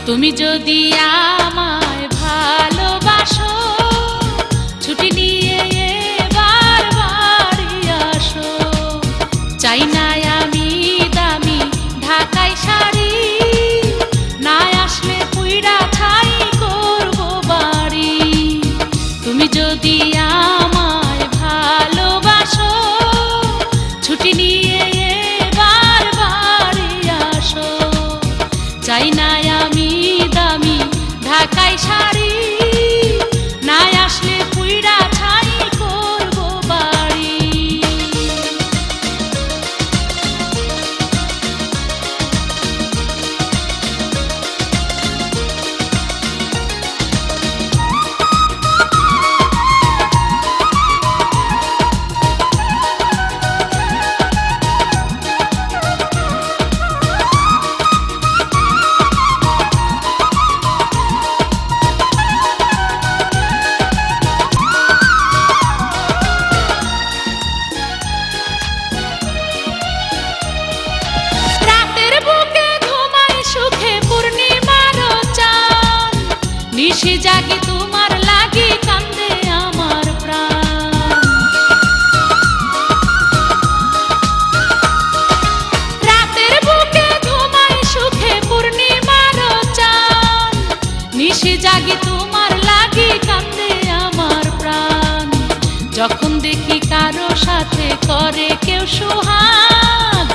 তুমি যদি আমায় ভালোবাসো, ছুটি নিয়ে এবার বাড়ি আসো। চাই না আমি দামি ঢাকাই শাড়ি, না আসলে পুইরা ছাই করব বাড়ি। তুমি যদি আমায় ভালোবাসো, ছুটি নিয়ে এবার বাড়ি আসো। চাই না আমি দামি ঢাকাই শাড়ি, না আসলে পুইরা ছাই করব বাড়ি। নিশি জাগি তোমার লাগি, কান্দে আমার প্রাণ। রাতের বুকে ঘুমাই সুখে পূর্ণিমার চাঁদ, নিশি জাগি তোমার লাগি, কান্দে আমার প্রাণ। যখন দেখি কারো সাথে করে কেউ সোহাগ,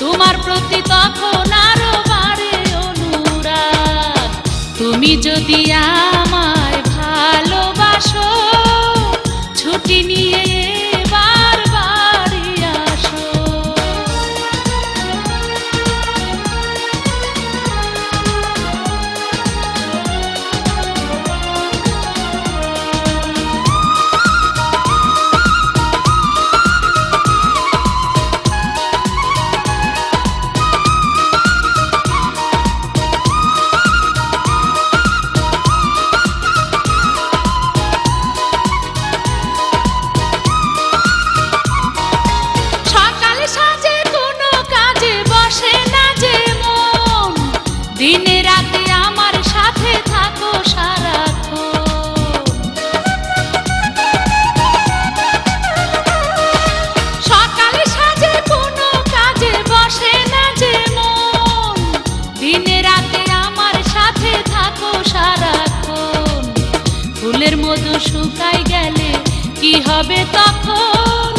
তোমার প্রতি তখন আরো বাড়ে অনুরাগ। তুমি যদি আমায় ভালোবাসো, ছুটি নিয়ে এবার বাড়ি আসো। দিনে রাতে আমার সাথে থাকো সারাক্ষণ। সকালে সাজে কোনো কাজে বসে না যে মন, দিনে রাতে আমার সাথে থাকো সারাক্ষণ। ফুলের মধু শুকাই গেলে কি হবে তখন,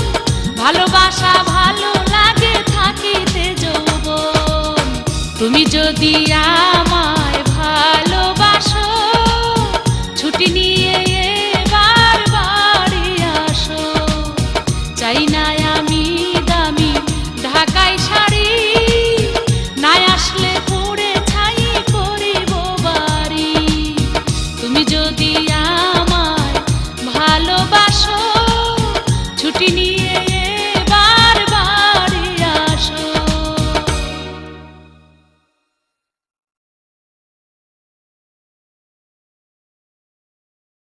ভালোবাসা ভালো লাগে থাকিতে যৌবন। তুমি যদি আমার